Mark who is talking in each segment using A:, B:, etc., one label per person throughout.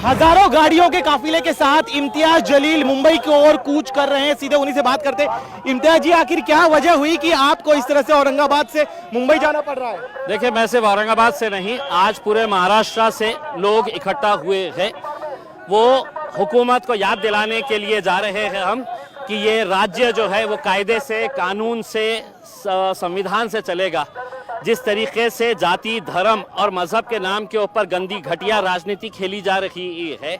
A: हजारों गाड़ियों के काफिले के साथ इम्तियाज जलील मुंबई की ओर कूच कर रहे हैं। सीधे उन्हीं से बात करते हैं। इम्तियाज जी, आखिर क्या वजह हुई कि आपको इस तरह से औरंगाबाद से मुंबई जाना पड़ रहा है?
B: देखिए, मैं सिर्फ औरंगाबाद से नहीं, आज पूरे महाराष्ट्र से लोग इकट्ठा हुए हैं। वो हुकूमत को याद दिलाने के लिए जा रहे हैं हम कि ये राज्य जो है वो कायदे से, कानून से, संविधान से चलेगा। जिस तरीके से जाति, धर्म और मजहब के नाम के ऊपर गंदी घटिया राजनीति खेली जा रही है,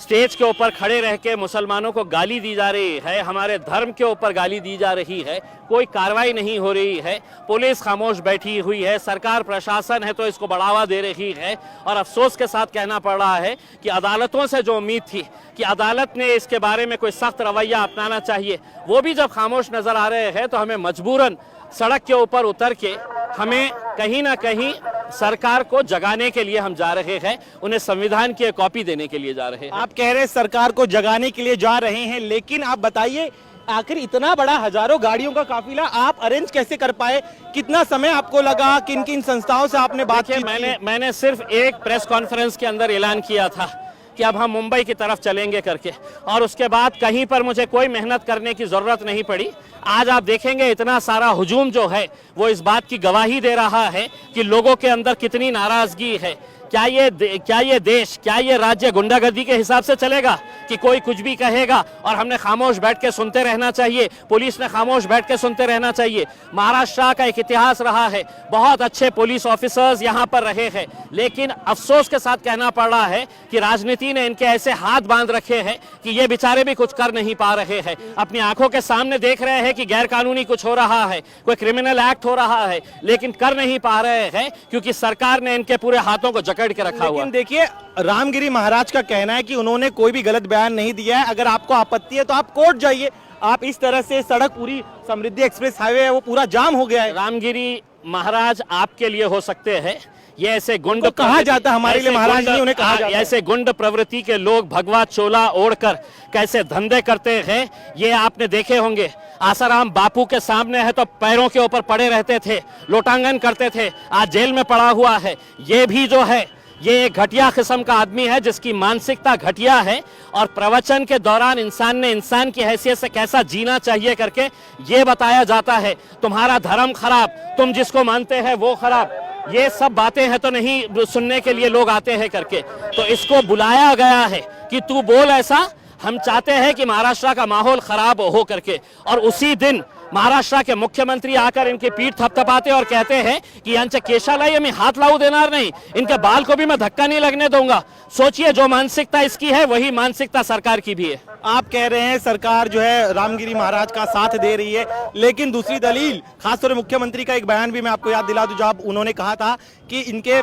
B: स्टेज के ऊपर खड़े रह के मुसलमानों को गाली दी जा रही है, हमारे धर्म के ऊपर गाली दी जा रही है, कोई कार्रवाई नहीं हो रही है, पुलिस खामोश बैठी हुई है, सरकार प्रशासन है तो इसको बढ़ावा दे रही है। और अफसोस के साथ कहना पड़ रहा है कि अदालतों से जो उम्मीद थी कि अदालत ने इसके बारे में कोई सख्त रवैया अपनाना चाहिए, वो भी जब खामोश नजर आ रहे हैं तो हमें मजबूरन सड़क के ऊपर उतर के हमें कहीं ना कहीं सरकार को जगाने के लिए हम जा रहे हैं, उन्हें संविधान की कॉपी देने के लिए जा रहे हैं।
A: आप कह रहे हैं सरकार को जगाने के लिए जा रहे हैं, लेकिन आप बताइए आखिर इतना बड़ा हजारों गाड़ियों का काफिला आप अरेंज कैसे कर पाए? कितना समय आपको लगा? किन किन संस्थाओं से आपने बात की?
B: मैंने सिर्फ एक प्रेस कॉन्फ्रेंस के अंदर ऐलान किया था कि अब हम मुंबई की तरफ चलेंगे करके, और उसके बाद कहीं पर मुझे कोई मेहनत करने की जरूरत नहीं पड़ी। आज आप देखेंगे इतना सारा हुजूम जो है वो इस बात की गवाही दे रहा है कि लोगों के अंदर कितनी नाराजगी है। क्या ये देश, क्या ये राज्य गुंडागर्दी के हिसाब से चलेगा कि कोई कुछ भी कहेगा और हमने खामोश बैठ के सुनते रहना चाहिए? पुलिस ने खामोश बैठ के सुनते रहना चाहिए? महाराष्ट्र का एक इतिहास रहा है, बहुत अच्छे पुलिस ऑफिसर्स यहाँ पर रहे हैं, लेकिन अफसोस के साथ कहना पड़ रहा है कि राजनीति ने इनके ऐसे हाथ बांध रखे हैं कि ये बेचारे भी कुछ कर नहीं पा रहे हैं। अपनी आंखों के सामने देख रहे हैं कि गैर कानूनी कुछ हो रहा है, कोई क्रिमिनल एक्ट हो रहा है, लेकिन कर नहीं पा रहे हैं क्योंकि सरकार ने इनके पूरे हाथों को जकड़ के रखा हुआ।
A: लेकिन देखिए, रामगिरी महाराज का कहना है कि उन्होंने कोई भी गलत बयान नहीं दिया है, अगर आपको आपत्ति है तो आप कोर्ट जाइए। आप इस तरह से सड़क पूरी समृद्धि एक्सप्रेस हाईवे है वो पूरा जाम हो गया है।
B: रामगिरी महाराज आपके लिए हो सकते हैं, ये ऐसे गुंड
A: कहा जाता है, हमारे लिए महाराज नहीं, उन्हें कहा जाता है।
B: ऐसे गुंड प्रवृत्ति के लोग भगवा चोला ओढ़कर कैसे धंधे करते हैं ये आपने देखे होंगे। आसाराम बापू के सामने है तो पैरों के ऊपर पड़े रहते थे, लोटांगन करते थे, आज जेल में पड़ा हुआ है। ये भी जो है ये एक घटिया किस्म का आदमी है जिसकी मानसिकता घटिया है, और प्रवचन के दौरान इंसान ने इंसान की हैसियत से कैसा जीना चाहिए करके ये बताया जाता है। तुम्हारा धर्म खराब, तुम जिसको मानते हैं वो खराब, ये सब बातें हैं तो नहीं सुनने के लिए लोग आते हैं करके। तो इसको बुलाया गया है कि तू बोल ऐसा, हम चाहते हैं कि महाराष्ट्र का माहौल खराब हो करके। और उसी दिन महाराष्ट्र के मुख्यमंत्री आकर इनकी पीठ थपथपाते और कहते हैं कि यांचे केशाला मैं हाथ लाऊ देणार नहीं, इनके बाल को भी मैं धक्का नहीं लगने दूंगा। सोचिए, जो मानसिकता इसकी है वही मानसिकता सरकार की भी है।
A: आप कह रहे हैं सरकार जो है रामगिरी महाराज का साथ दे रही है, लेकिन दूसरी दलील, खासतौर पर मुख्यमंत्री का एक बयान भी मैं आपको याद दिला दूं, जब उन्होंने कहा था कि इनके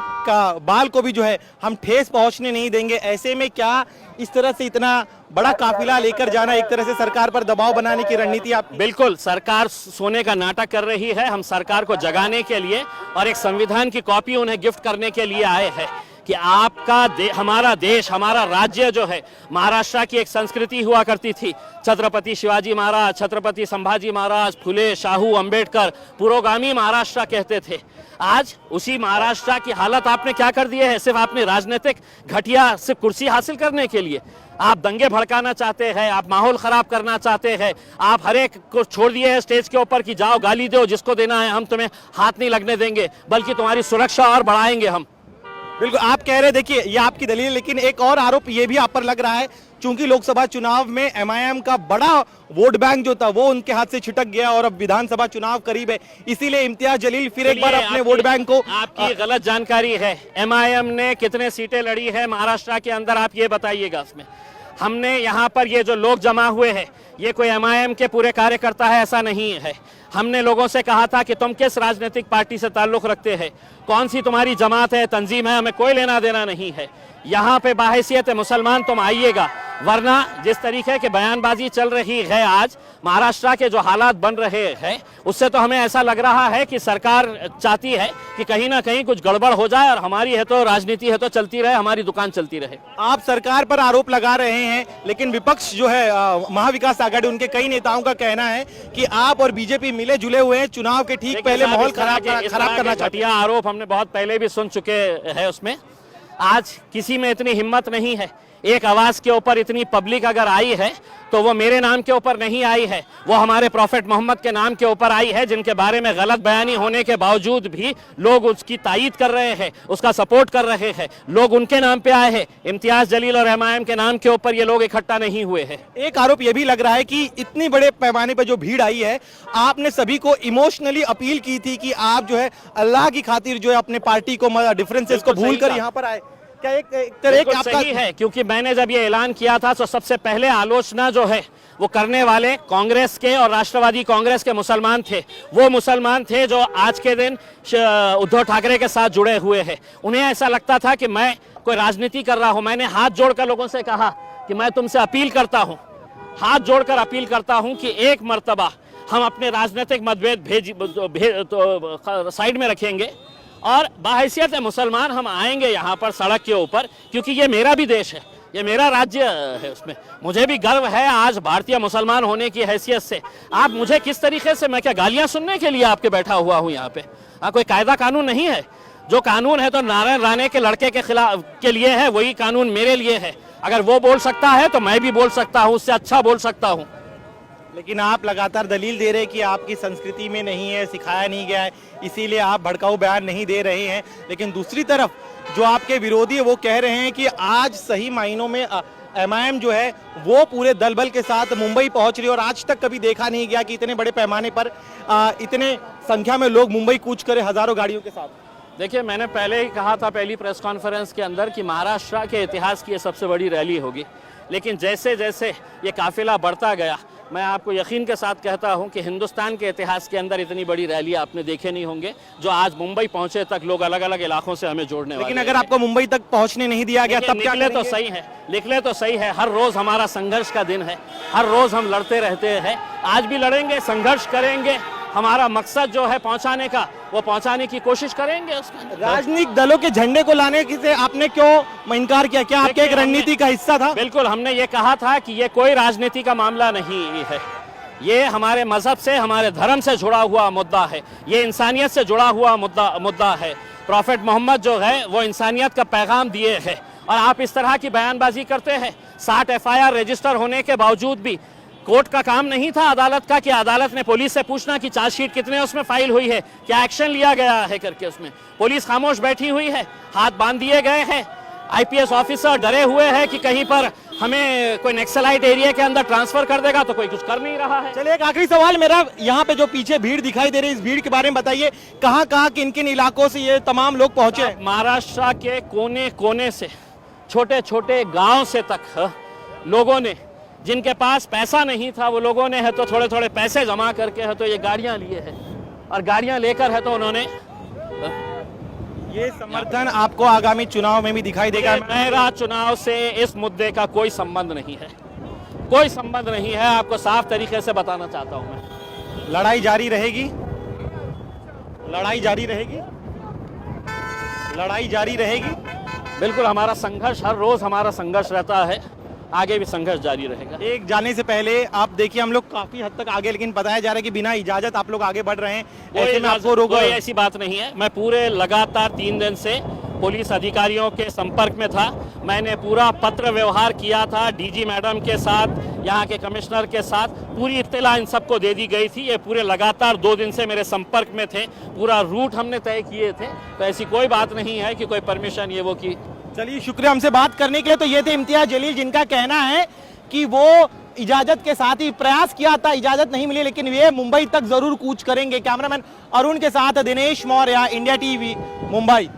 A: बाल को भी जो है हम ठेस पहुंचने नहीं देंगे। ऐसे में क्या इस तरह से इतना बड़ा काफिला लेकर जाना एक तरह से सरकार पर दबाव बनाने की रणनीति आप? बिल्कुल,
B: सरकार सोने का नाटक कर रही है। हम सरकार को जगाने के लिए और एक संविधान की कॉपी उन्हें गिफ्ट करने के लिए आए हैं कि आपका हमारा देश, हमारा राज्य जो है, महाराष्ट्र की एक संस्कृति हुआ करती थी। छत्रपति शिवाजी महाराज, छत्रपति संभाजी महाराज, फुले, शाहू, अंबेडकर, पुरोगामी महाराष्ट्र कहते थे। आज उसी महाराष्ट्र की हालत आपने क्या कर दी है? सिर्फ आपने राजनीतिक घटिया सिर्फ कुर्सी हासिल करने के लिए आप दंगे भड़काना चाहते हैं, आप माहौल खराब करना चाहते हैं, आप हर एक को छोड़ दिए हैं स्टेज के ऊपर कि जाओ गाली दो जिसको देना है, हम तुम्हें हाथ नहीं लगने देंगे, बल्कि तुम्हारी सुरक्षा और बढ़ाएंगे हम।
A: बिल्कुल, आप कह रहे हैं, देखिए ये आपकी दलील, लेकिन एक और आरोप ये भी आप पर लग रहा है, चूंकि लोकसभा चुनाव में एमआईएम का बड़ा वोट बैंक जो था वो उनके हाथ से छिटक गया और अब विधानसभा चुनाव करीब है, इसीलिए इम्तियाज जलील फिर एक बार अपने वोट बैंक को।
B: आपकी गलत जानकारी है। एमआईएम ने कितने सीटें लड़ी है महाराष्ट्र के अंदर, आप ये बताइएगा। उसमें हमने यहाँ पर ये जो लोग जमा हुए हैं ये कोई एमआईएम के पूरे कार्यकर्ता है ऐसा नहीं है। हमने लोगों से कहा था कि तुम किस राजनीतिक पार्टी से ताल्लुक रखते हैं, कौन सी तुम्हारी जमात है, तंजीम है, हमें कोई लेना देना नहीं है। यहाँ पे बाहैसियत मुसलमान तुम आइएगा, वरना जिस तरीके की बयानबाजी चल रही है आज, महाराष्ट्र के जो हालात बन रहे हैं, उससे तो हमें ऐसा लग रहा है कि सरकार चाहती है कि कहीं ना कहीं कुछ गड़बड़ हो जाए और हमारी है तो राजनीति है तो चलती रहे, हमारी दुकान चलती रहे।
A: आप सरकार पर आरोप लगा रहे हैं, लेकिन विपक्ष जो है महाविकास आघाड़ी, उनके कई नेताओं का कहना है कि आप और बीजेपी मिले जुले हुए हैं, चुनाव के ठीक पहले माहौल खराब करना चाहते हैं।
B: आरोप हमने बहुत पहले भी सुन चुके हैं। उसमें आज किसी में इतनी हिम्मत नहीं है एक आवाज के ऊपर इतनी पब्लिक अगर आई है तो वो मेरे नाम के ऊपर नहीं आई है, वो हमारे प्रॉफेट मोहम्मद के नाम के ऊपर आई है, जिनके बारे में गलत बयानी होने के बावजूद भी लोग उसकी तायीद कर रहे हैं, उसका सपोर्ट कर रहे हैं। लोग उनके नाम पे आए हैं, इम्तियाज जलील और एमआईएम के नाम के ऊपर ये लोग इकट्ठा नहीं हुए हैं।
A: एक आरोप यह भी लग रहा है कि इतनी बड़े पैमाने पर जो भीड़ आई है, आपने सभी को इमोशनली अपील की थी कि आप जो है अल्लाह की खातिर जो है अपने पार्टी को डिफरेंसेस को भूल कर यहाँ पर आए। क्या एक तरह
B: बिल्कुल सही है, क्योंकि मैंने जब ये ऐलान किया था तो सबसे पहले आलोचना जो है वो करने वाले कांग्रेस के और राष्ट्रवादी कांग्रेस के मुसलमान थे। वो मुसलमान थे जो आज के दिन उद्धव ठाकरे के साथ जुड़े हुए हैं। उन्हें ऐसा लगता था कि मैं कोई राजनीति कर रहा हूं। मैंने हाथ जोड़कर लोगों से कहा कि मैं तुमसे अपील करता हूं, हाथ जोड़कर अपील करता हूं कि एक मर्तबा हम अपने राजनीतिक मतभेद साइड में रखेंगे और बाहैसियत मुसलमान हम आएंगे यहाँ पर सड़क के ऊपर, क्योंकि ये मेरा भी देश है, ये मेरा राज्य है, उसमें मुझे भी गर्व है आज भारतीय मुसलमान होने की हैसियत से। आप मुझे किस तरीके से, मैं क्या गालियां सुनने के लिए आपके बैठा हुआ हूँ यहाँ पे? कोई कायदा कानून नहीं है। जो कानून है तो नारायण राणे के लड़के के खिलाफ के लिए है, वही कानून मेरे लिए है। अगर वो बोल सकता है तो मैं भी बोल सकता हूँ, उससे अच्छा बोल सकता हूँ।
A: लेकिन आप लगातार दलील दे रहे हैं कि आपकी संस्कृति में नहीं है, सिखाया नहीं गया है, इसीलिए आप भड़काऊ बयान नहीं दे रहे हैं। लेकिन दूसरी तरफ जो आपके विरोधी है वो कह रहे हैं कि आज सही मायनों में एमआईएम जो है वो पूरे दल बल के साथ मुंबई पहुंच रही है और आज तक कभी देखा नहीं गया कि इतने बड़े पैमाने पर इतने संख्या में लोग मुंबई कूच करे हजारों गाड़ियों के साथ।
B: देखिए, मैंने पहले ही कहा था पहली प्रेस कॉन्फ्रेंस के अंदर कि महाराष्ट्र के इतिहास की ये सबसे बड़ी रैली होगी। लेकिन जैसे जैसे ये काफिला बढ़ता गया, मैं आपको यकीन के साथ कहता हूं कि हिंदुस्तान के इतिहास के अंदर इतनी बड़ी रैली आपने देखे नहीं होंगे जो आज मुंबई पहुंचे तक लोग अलग अलग इलाकों से हमें जोड़ने वाले।
A: लेकिन अगर आपको मुंबई तक पहुंचने नहीं दिया गया तब क्या?
B: निकले तो सही है, निकले तो सही है। हर रोज हमारा संघर्ष का दिन है, हर रोज हम लड़ते रहते हैं, आज भी लड़ेंगे, संघर्ष करेंगे। हमारा मकसद जो है पहुंचाने का, वो पहुंचाने की कोशिश करेंगे।
A: राजनीतिक दलों के झंडे को लाने से आपने क्यों इनकार किया? क्या आपके एक रणनीति का हिस्सा था?
B: बिल्कुल, हमने ये कहा था कि ये कोई राजनीति का मामला नहीं है, ये हमारे मजहब से, हमारे धर्म से जुड़ा हुआ मुद्दा है, ये इंसानियत से जुड़ा हुआ मुद्दा है। प्रॉफेट मोहम्मद जो है वो इंसानियत का पैगाम दिए हैं और आप इस तरह की बयानबाजी करते हैं। 60 एफआईआर रजिस्टर होने के बावजूद भी कोर्ट का काम नहीं था अदालत का कि अदालत ने पुलिस से पूछना कि चार्जशीट कितने उसमें फाइल हुई है, क्या एक्शन लिया गया है करके। उसमें पुलिस खामोश बैठी हुई है, हाथ बांध दिए गए हैं। आईपीएस ऑफिसर डरे हुए हैं कि कहीं पर हमें कोई नक्सलाइट एरिया के अंदर ट्रांसफर कर देगा, तो कोई कुछ कर नहीं रहा है।
A: चलिए, एक आखिरी सवाल मेरा, यहाँ पे जो पीछे भीड़ दिखाई दे रही है, इस भीड़ के बारे में बताइए। कहाँ कहाँ किन किन इलाकों से ये तमाम लोग पहुंचे?
B: महाराष्ट्र के कोने कोने से, छोटे छोटे गांव से तक लोगों ने, जिनके पास पैसा नहीं था वो लोगों ने है तो थोड़े थोड़े पैसे जमा करके है तो ये गाड़ियां लिए हैं और गाड़ियां लेकर है तो उन्होंने
A: ये समर्थन आपको आगामी चुनाव में भी दिखाई देगा?
B: मेरा चुनाव से इस मुद्दे का कोई संबंध नहीं है, कोई संबंध नहीं है। आपको साफ तरीके से बताना चाहता हूं मैं।
A: लड़ाई जारी रहेगी, लड़ाई जारी रहेगी, लड़ाई जारी रहेगी।
B: बिल्कुल, हमारा संघर्ष, हर रोज हमारा संघर्ष रहता है, आगे भी संघर्ष जारी रहेगा।
A: एक जाने से पहले आप देखिए, हम लोग काफी हद तक आगे, लेकिन बताया जा रहा है कि बिना इजाजत आप लोग आगे बढ़ रहे हैं, ऐसे में आपको रोको?
B: कोई ऐसी बात नहीं है। मैं पूरे लगातार 3 दिन से पुलिस अधिकारियों के संपर्क में था। मैंने पूरा पत्र व्यवहार किया था डीजी मैडम के साथ, यहाँ के कमिश्नर के साथ, पूरी इत्तला इन सबको दे दी गई थी। ये पूरे लगातार 2 दिन से मेरे संपर्क में थे, पूरा रूट हमने तय किए थे, तो ऐसी कोई बात नहीं है कि कोई परमिशन ये वो की।
A: चलिए, शुक्रिया हमसे बात करने के लिए। तो ये थे इम्तियाज जलील, जिनका कहना है कि वो इजाजत के साथ ही प्रयास किया था, इजाजत नहीं मिली, लेकिन वे मुंबई तक जरूर कूच करेंगे। कैमरामैन अरुण के साथ दिनेश मौर्य, इंडिया टीवी, मुंबई।